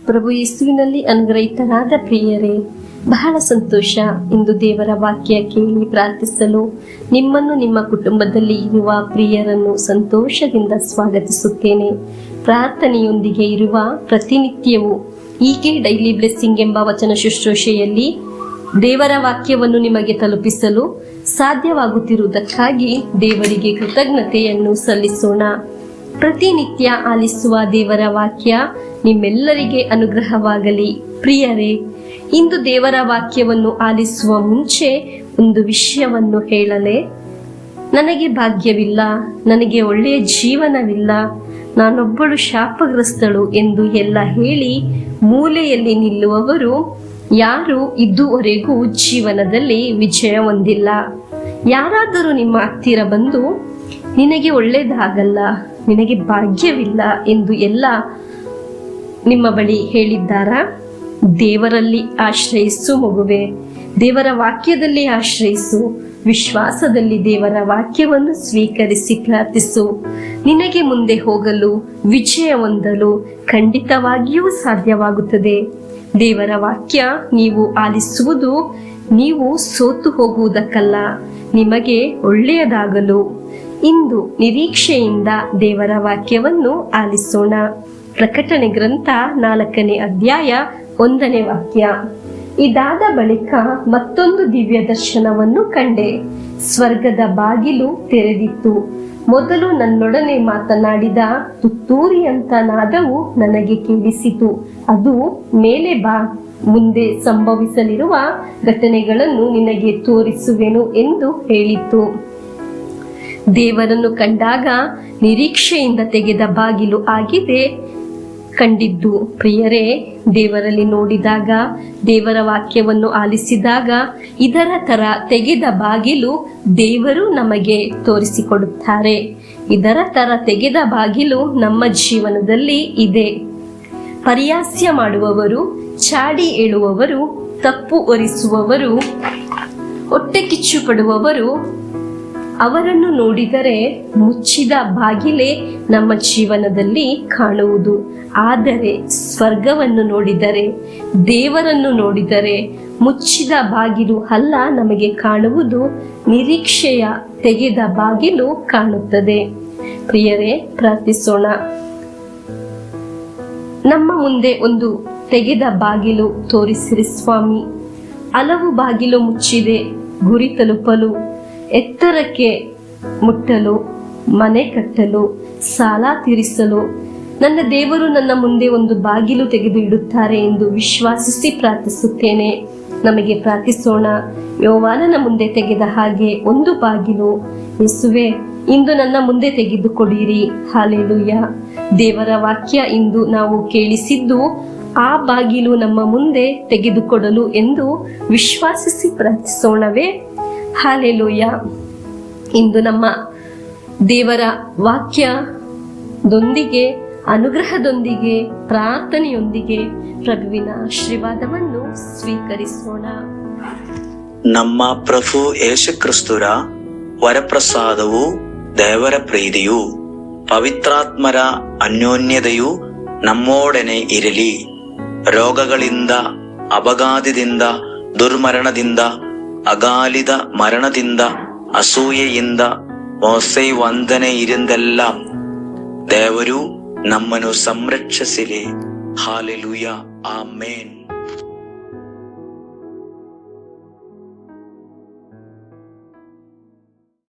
ಪ್ರಭು ಯೇಸುವಿನಲ್ಲಿ ಅನುಗ್ರಹಿತರಾದ ಪ್ರಿಯರೇ, ಬಹಳ ಸಂತೋಷ ಇಂದು ದೇವರ ವಾಕ್ಯ ಕೇಳಿ ಪ್ರಾರ್ಥಿಸಲು ನಿಮ್ಮನ್ನು ನಿಮ್ಮ ಕುಟುಂಬದಲ್ಲಿ ಇರುವ ಪ್ರಿಯರನ್ನು ಸಂತೋಷದಿಂದ ಸ್ವಾಗತಿಸುತ್ತೇನೆ. ಪ್ರಾರ್ಥನೆಯೊಂದಿಗೆ ಇರುವ ಪ್ರತಿನಿತ್ಯವೂ ಹೀಗೆ ಡೈಲಿ ಬ್ಲೆಸ್ಸಿಂಗ್ ಎಂಬ ವಚನ ಶುಶ್ರೂಷೆಯಲ್ಲಿ ದೇವರ ವಾಕ್ಯವನ್ನು ನಿಮಗೆ ತಲುಪಿಸಲು ಸಾಧ್ಯವಾಗುತ್ತಿರುವುದಕ್ಕಾಗಿ ದೇವರಿಗೆ ಕೃತಜ್ಞತೆಯನ್ನು ಸಲ್ಲಿಸೋಣ. ಪ್ರತಿನಿತ್ಯ ಆಲಿಸುವ ದೇವರ ವಾಕ್ಯ ನಿಮ್ಮೆಲ್ಲರಿಗೆ ಅನುಗ್ರಹವಾಗಲಿ. ಪ್ರಿಯರೇ, ಇಂದು ದೇವರ ವಾಕ್ಯವನ್ನು ಆಲಿಸುವ ಮುಂಚೆ ಒಂದು ವಿಷಯವನ್ನು ಹೇಳಲೇ? ನನಗೆ ಭಾಗ್ಯವಿಲ್ಲ, ನನಗೆ ಒಳ್ಳೆಯ ಜೀವನವಿಲ್ಲ, ನಾನೊಬ್ಬಳು ಶಾಪಗ್ರಸ್ತಳು ಎಂದು ಎಲ್ಲ ಹೇಳಿ ಮೂಲೆಯಲ್ಲಿ ನಿಲ್ಲುವವರು ಯಾರು ಇದುವರೆಗೂ ಜೀವನದಲ್ಲಿ ವಿಜಯ ಹೊಂದಿಲ್ಲ. ಯಾರಾದರೂ ನಿಮ್ಮ ಹತ್ತಿರ ಬಂದು ನಿನಗೆ ಒಳ್ಳೆಯದಾಗಲ್ಲ, ನಿನಗೆ ಭಾಗ್ಯವಿಲ್ಲ ಎಂದು ಎಲ್ಲ ನಿಮ್ಮ ಬಳಿ ಹೇಳಿದ್ದಾರಾ? ದೇವರಲ್ಲಿ ಆಶ್ರಯಿಸು ಮಗುವೆ, ದೇವರ ವಾಕ್ಯದಲ್ಲಿ ಆಶ್ರಯಿಸು. ವಿಶ್ವಾಸದಲ್ಲಿ ದೇವರ ವಾಕ್ಯವನ್ನು ಸ್ವೀಕರಿಸಿ ಪ್ರಾರ್ಥಿಸು. ನಿನಗೆ ಮುಂದೆ ಹೋಗಲು, ವಿಜಯ ಹೊಂದಲು ಖಂಡಿತವಾಗಿಯೂ ಸಾಧ್ಯವಾಗುತ್ತದೆ. ದೇವರ ವಾಕ್ಯ ನೀವು ಆಲಿಸುವುದು ನೀವು ಸೋತು ಹೋಗುವುದಕ್ಕಲ್ಲ, ನಿಮಗೆ ಒಳ್ಳೆಯದಾಗಲು. ಇಂದು ನಿರೀಕ್ಷೆಯಿಂದ ದೇವರ ವಾಕ್ಯವನ್ನು ಆಲಿಸೋಣ. ಪ್ರಕಟಣೆ ಗ್ರಂಥ 4ನೇ ಅಧ್ಯಾಯ 1ನೇ ವಾಕ್ಯ. ಇದಾದ ಬಳಿಕ ಮತ್ತೊಂದು ದಿವ್ಯ ದರ್ಶನವನ್ನು ಕಂಡೆ. ಸ್ವರ್ಗದ ಬಾಗಿಲು ತೆರೆದಿತ್ತು. ಮೊದಲು ನನ್ನೊಡನೆ ಮಾತನಾಡಿದ ತುತ್ತೂರಿಯಂಥ ನಾದವು ನನಗೆ ಕೇಳಿಸಿತು. ಅದು, ಮೇಲೆ ಬಾ, ಮುಂದೆ ಸಂಭವಿಸಲಿರುವ ಘಟನೆಗಳನ್ನು ನಿನಗೆ ತೋರಿಸುವೆನು ಎಂದು ಹೇಳಿತು. ದೇವರನ್ನು ಕಂಡಾಗ ನಿರೀಕ್ಷೆಯಿಂದ ತೆಗೆದ ಬಾಗಿಲು ಆಗಿದೆ ಕಂಡಿದ್ದು. ಪ್ರಿಯರೇ, ದೇವರಲ್ಲಿ ನೋಡಿದಾಗ, ದೇವರ ವಾಕ್ಯವನ್ನು ಆಲಿಸಿದಾಗ ಇದರ ತರ ತೆಗೆದ ಬಾಗಿಲು ದೇವರು ನಮಗೆ ತೋರಿಸಿಕೊಡುತ್ತಾರೆ. ಇದರ ತರ ತೆಗೆದ ಬಾಗಿಲು ನಮ್ಮ ಜೀವನದಲ್ಲಿ ಇದೆ. ಪರಿಹಾಸ್ಯ ಮಾಡುವವರು, ಚಾಡಿ ಹೇಳುವವರು, ತಪ್ಪು ಹೊರಿಸುವವರು, ಹೊಟ್ಟೆ ಕಿಚ್ಚು ಪಡುವವರು ಅವರನ್ನು ನೋಡಿದರೆ ಮುಚ್ಚಿದ ಬಾಗಿಲೇ ನಮ್ಮ ಜೀವನದಲ್ಲಿ ಕಾಣುವುದು. ಆದರೆ ಸ್ವರ್ಗವನ್ನು ನೋಡಿದರೆ, ದೇವರನ್ನು ನೋಡಿದರೆ ಮುಚ್ಚಿದ ಬಾಗಿಲು ಅಲ್ಲ ನಮಗೆ ಕಾಣುವುದು, ನಿರೀಕ್ಷೆಯ ತೆಗೆದ ಬಾಗಿಲು ಕಾಣುತ್ತದೆ. ಪ್ರಿಯರೇ, ಪ್ರಾರ್ಥಿಸೋಣ. ನಮ್ಮ ಮುಂದೆ ಒಂದು ತೆಗೆದ ಬಾಗಿಲು ತೋರಿಸಿರಿ ಸ್ವಾಮಿ. ಹಲವು ಬಾಗಿಲು ಮುಚ್ಚಿದೆ. ಗುರಿ ತಲುಪಲು, ಎತ್ತರಕ್ಕೆ ಮುಟ್ಟಲು, ಮನೆ ಕಟ್ಟಲು, ಸಾಲ ತೀರಿಸಲು ನನ್ನ ದೇವರು ನನ್ನ ಮುಂದೆ ಒಂದು ಬಾಗಿಲು ತೆಗೆದು ಇಡುತ್ತಾರೆ ಎಂದು ವಿಶ್ವಾಸಿಸಿ ಪ್ರಾರ್ಥಿಸುತ್ತೇನೆ. ನಮಗೆ ಪ್ರಾರ್ಥಿಸೋಣ. ಯೋವಾನನ ಮುಂದೆ ತೆಗೆದ ಹಾಗೆ ಒಂದು ಬಾಗಿಲು ಯೇಸುವೆ ಇಂದು ನನ್ನ ಮುಂದೆ ತೆಗೆದುಕೊಡಿರಿ. ಹಾಲೆಲೂಯ. ದೇವರ ವಾಕ್ಯ ಇಂದು ನಾವು ಕೇಳಿಸಿದ್ದು ಆ ಬಾಗಿಲು ನಮ್ಮ ಮುಂದೆ ತೆಗೆದುಕೊಡಲು ಎಂದು ವಿಶ್ವಾಸಿಸಿ ಪ್ರಾರ್ಥಿಸೋಣವೇ? ಹಾಲೆಲೂಯ. ಇಂದು ನಮ್ಮ ದೇವರ ವಾಕ್ಯದೊಂದಿಗೆ, ಅನುಗ್ರಹದೊಂದಿಗೆ, ಪ್ರಾರ್ಥನೆಯೊಂದಿಗೆ ಪ್ರಭುವಿನ ಆಶೀರ್ವಾದವನ್ನು ಸ್ವೀಕರಿಸೋಣ. ನಮ್ಮ ಪ್ರಭು ಯೇಸುಕ್ರಿಸ್ತರ ವರಪ್ರಸಾದವು, ದೇವರ ಪ್ರೀತಿಯು, ಪವಿತ್ರಾತ್ಮರ ಅನ್ಯೋನ್ಯತೆಯು ನಮ್ಮೊಡನೆ ಇರಲಿ. ರೋಗಗಳಿಂದ, ಅಪಘಾತದಿಂದ, ದುರ್ಮರಣದಿಂದ, ಅಗಾಲಿದ ಮರಣದಿಂದ, ಅಸೂಯೆಯಿಂದ, ಮೋಸೆ ವಂದನೆಯಿಂದೆಲ್ಲ ದೇವರು ನಮ್ಮನ್ನು ಸಂರಕ್ಷಿಸಲಿ. ಹಾಲೆಲೂಯ. ಆಮೇನ್.